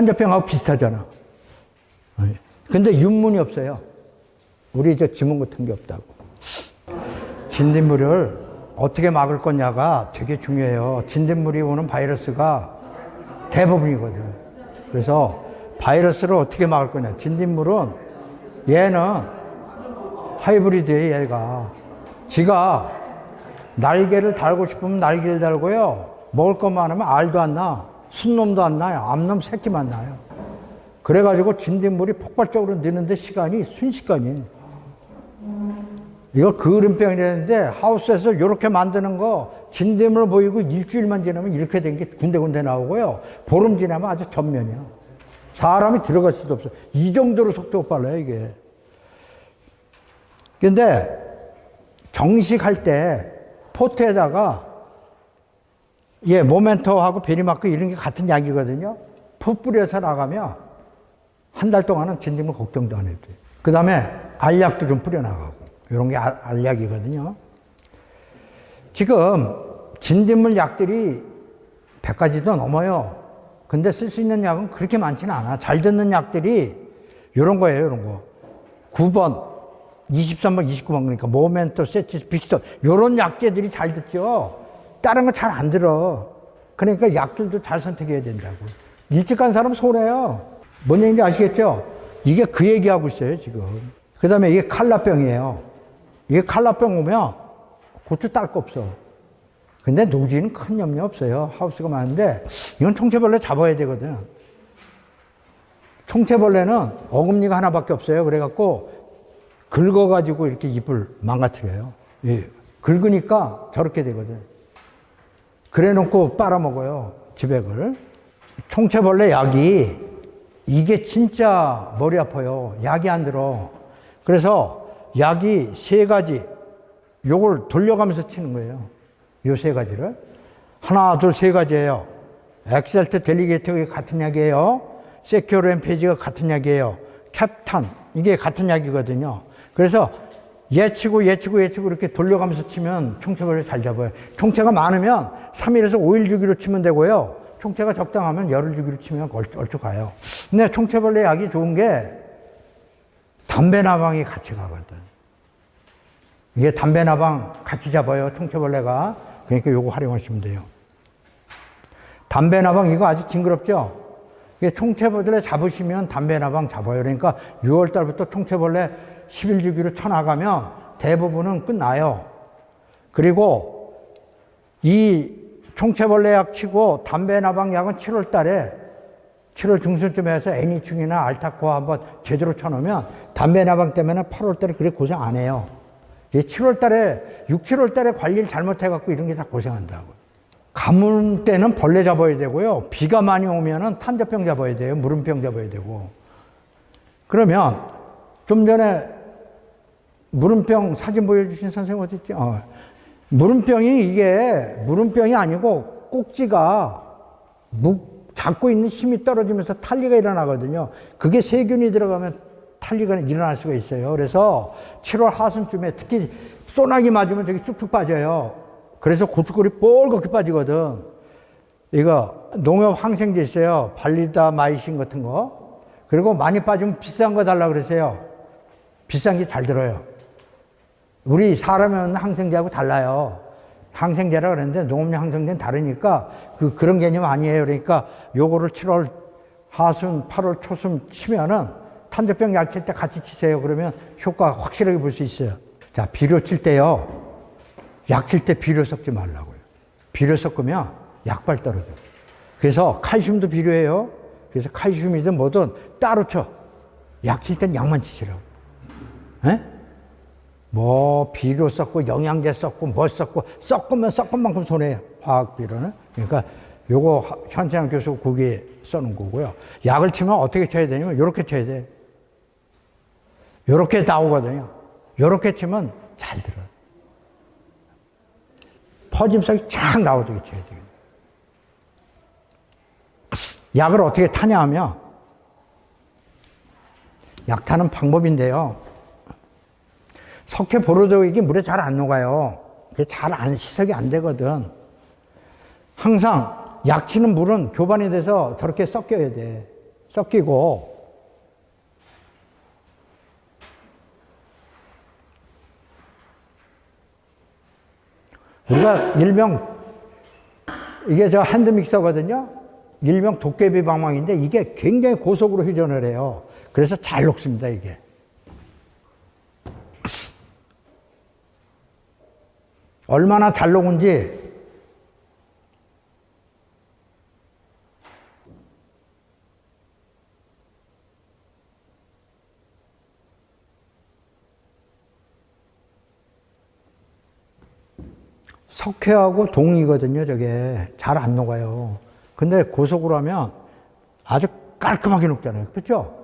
탄저병하고 비슷하잖아. 근데 윤문이 없어요. 우리 저 지문 같은 게 없다고. 진딧물을 어떻게 막을 거냐가 되게 중요해요. 진딧물이 오는 바이러스가 대부분이거든. 그래서 바이러스를 어떻게 막을 거냐. 진딧물은 얘는 하이브리드예요, 얘가. 지가 날개를 달고 싶으면 날개를 달고요. 먹을 것만 하면 알도 안 나. 순놈도 안 나요. 암놈 새끼만 나요. 그래가지고 진딧물이 폭발적으로 느는데 시간이 순식간이에요. 이거 그을음병이라는데 하우스에서 이렇게 만드는 거 진딧물 보이고 일주일만 지나면 이렇게 된 게 군데군데 나오고요. 보름 지나면 아주 전면이야. 사람이 들어갈 수도 없어. 이 정도로 속도가 빨라요, 이게. 근데 정식할 때 포트에다가 모멘토하고 베리마크 이런 게 같은 약이거든요. 푹 뿌려서 나가면 한 달 동안은 진딧물 걱정도 안 해도 돼요. 그 다음에 알약도 좀 뿌려나가고. 이런 게 알약이거든요. 지금 진딧물 약들이 100가지도 넘어요. 근데 쓸 수 있는 약은 그렇게 많지는 않아. 잘 듣는 약들이 이런 거예요, 이런 거. 9번, 23번, 29번, 그러니까 모멘토, 세치스, 빅스톤, 이런 약제들이 잘 듣죠. 다른 거 잘 안 들어. 그러니까 약들도 잘 선택해야 된다고. 일찍 간 사람 손해요. 뭔 얘기인지 아시겠죠? 이게 그 얘기하고 있어요, 지금. 그 다음에 이게 칼라병이에요. 이게 칼라병 오면 고추 딸 거 없어. 근데 노지는 큰 염려 없어요. 하우스가 많은데 이건 총체벌레 잡아야 되거든. 총체벌레는 어금니가 하나밖에 없어요. 그래갖고 긁어가지고 이렇게 잎을 망가뜨려요. 예. 긁으니까 저렇게 되거든. 그래 놓고 빨아먹어요. 지백을. 총체벌레 약이 이게 진짜 머리 아파요. 약이 안 들어. 그래서 약이 3가지, 요걸 돌려가면서 치는 거예요. 요 3가지를. 하나, 둘, 3가지예요. 엑셀트 델리게이트 같은 약이에요. 세큐로엠페이지가 같은 약이에요. 캡탄, 이게 같은 약이거든요. 그래서 예치고 이렇게 돌려가면서 치면 총체벌레 잘 잡아요. 총체가 많으면 3일에서 5일 주기로 치면 되고요. 총체가 적당하면 열흘 주기로 치면 얼추 가요. 근데 총체벌레 약이 좋은 게 담배 나방이 같이 가거든. 이게 담배 나방 같이 잡아요, 총체벌레가. 그러니까 요거 활용하시면 돼요. 담배 나방 이거 아주 징그럽죠? 이게 총체벌레 잡으시면 담배 나방 잡아요. 그러니까 6월 달부터 총체벌레 10일 주기로 쳐나가면 대부분은 끝나요. 그리고 이 총체벌레 약 치고 담배 나방 약은 7월 달에 7월 중순쯤에 해서 애니충이나 알타코아 한번 제대로 쳐놓으면 담배 나방 때문에 8월 달에 그렇게 고생 안 해요. 7월 달에, 6, 7월 달에 관리를 잘못해갖고 이런 게 다 고생한다고. 가뭄 때는 벌레 잡아야 되고요. 비가 많이 오면은 탄저병 잡아야 돼요. 물음병 잡아야 되고. 그러면 좀 전에 물음병 사진 보여주신 선생님 어디 있지? 물음병이 아니고 꼭지가 잡고 있는 힘이 떨어지면서 탈리가 일어나거든요. 그게 세균이 들어가면 탈리가 일어날 수가 있어요. 그래서 7월 하순쯤에 특히 소나기 맞으면 저기 쑥쑥 빠져요. 그래서 고춧가루 뻘겋게 빠지거든. 이거 농협 항생제 있어요. 발리다마이신 같은 거. 그리고 많이 빠지면 비싼 거 달라고 그러세요. 비싼 게 잘 들어요. 우리 사람이 얻는 항생제하고 달라요. 항생제라 그러는데 농업용 항생제는 다르니까 그런 개념 아니에요. 그러니까 요거를 7월 하순, 8월 초순 치면은 탄저병 약 칠 때 같이 치세요. 그러면 효과 확실하게 볼 수 있어요. 자, 비료 칠 때요. 약 칠 때 비료 섞지 말라고요. 비료 섞으면 약발 떨어져. 그래서 칼슘도 필요해요. 그래서 칼슘이든 뭐든 따로 쳐. 약 칠 땐 약만 치시라고. 에? 뭐 비료 섞고 영양제 섞고 뭐 섞고 섞으면 섞은 만큼 손해요. 화학 비료는. 그러니까 요거 현찬 교수 거기에 써놓은 거고요. 약을 치면 어떻게 쳐야 되냐면 요렇게 쳐야 돼. 요렇게 나오거든요. 요렇게 치면 잘 들어요. 퍼짐성이 쫙 나오도록 쳐야 돼요. 약을 어떻게 타냐 하면 약 타는 방법인데요. 석회 보로도 이게 물에 잘 안 녹아요. 그게 시석이 안 되거든. 항상 약 치는 물은 교반이 돼서 저렇게 섞여야 돼. 섞이고, 우리가 일명, 이게 저 핸드믹서거든요. 일명 도깨비 방망인데 이게 굉장히 고속으로 회전을 해요. 그래서 잘 녹습니다, 이게. 얼마나 잘 녹은지 석회하고 동이거든요, 저게. 잘 안 녹아요. 근데 고속으로 하면 아주 깔끔하게 녹잖아요. 그렇죠?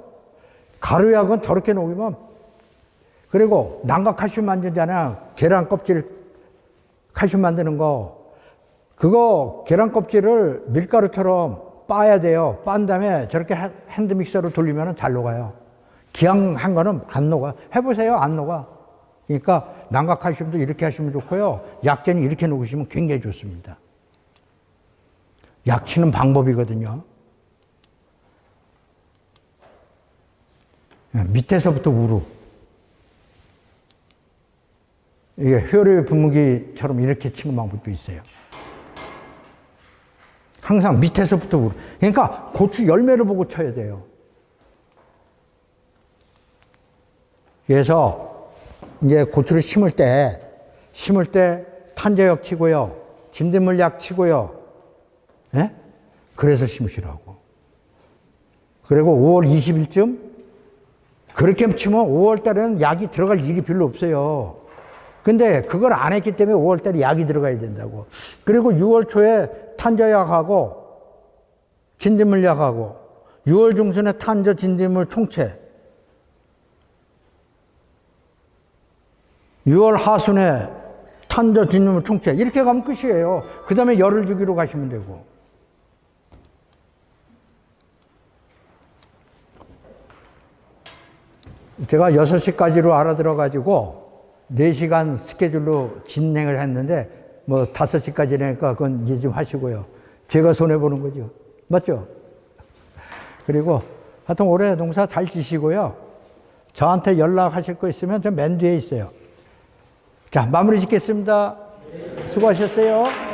가루약은 저렇게 녹이면, 그리고 난각칼슘 만들잖아요. 계란 껍질 칼슘 만드는 거. 그거 계란 껍질을 밀가루처럼 빻아야 돼요. 빻은 다음에 저렇게 핸드믹서로 돌리면 잘 녹아요. 기왕 한 거는 안 녹아. 해보세요. 안 녹아. 그러니까 난각칼슘도 이렇게 하시면 좋고요. 약재는 이렇게 녹이시면 굉장히 좋습니다. 약치는 방법이거든요. 밑에서부터 우루. 이게 효리 분무기처럼 이렇게 치는 방법도 있어요. 항상 밑에서부터 우루. 그러니까 고추 열매를 보고 쳐야 돼요. 그래서 이제 고추를 심을 때 탄저약 치고요. 진딧물약 치고요. 예? 그래서 심으시라고. 그리고 5월 20일쯤 그렇게 치면 5월 달에는 약이 들어갈 일이 별로 없어요. 근데 그걸 안 했기 때문에 5월 달에 약이 들어가야 된다고. 그리고 6월 초에 탄저약하고 진딧물약하고 6월 중순에 탄저 진딧물 총체 6월 하순에 탄저 진딧물 총체 이렇게 가면 끝이에요. 그 다음에 열을 주기로 가시면 되고. 제가 6시까지로 알아들어가지고 4시간 스케줄로 진행을 했는데 뭐 5시까지니까 그건 이제 좀 하시고요. 제가 손해보는 거죠. 맞죠? 그리고 하여튼 올해 농사 잘 지시고요. 저한테 연락하실 거 있으면 저 맨 뒤에 있어요. 자, 마무리 짓겠습니다. 수고하셨어요.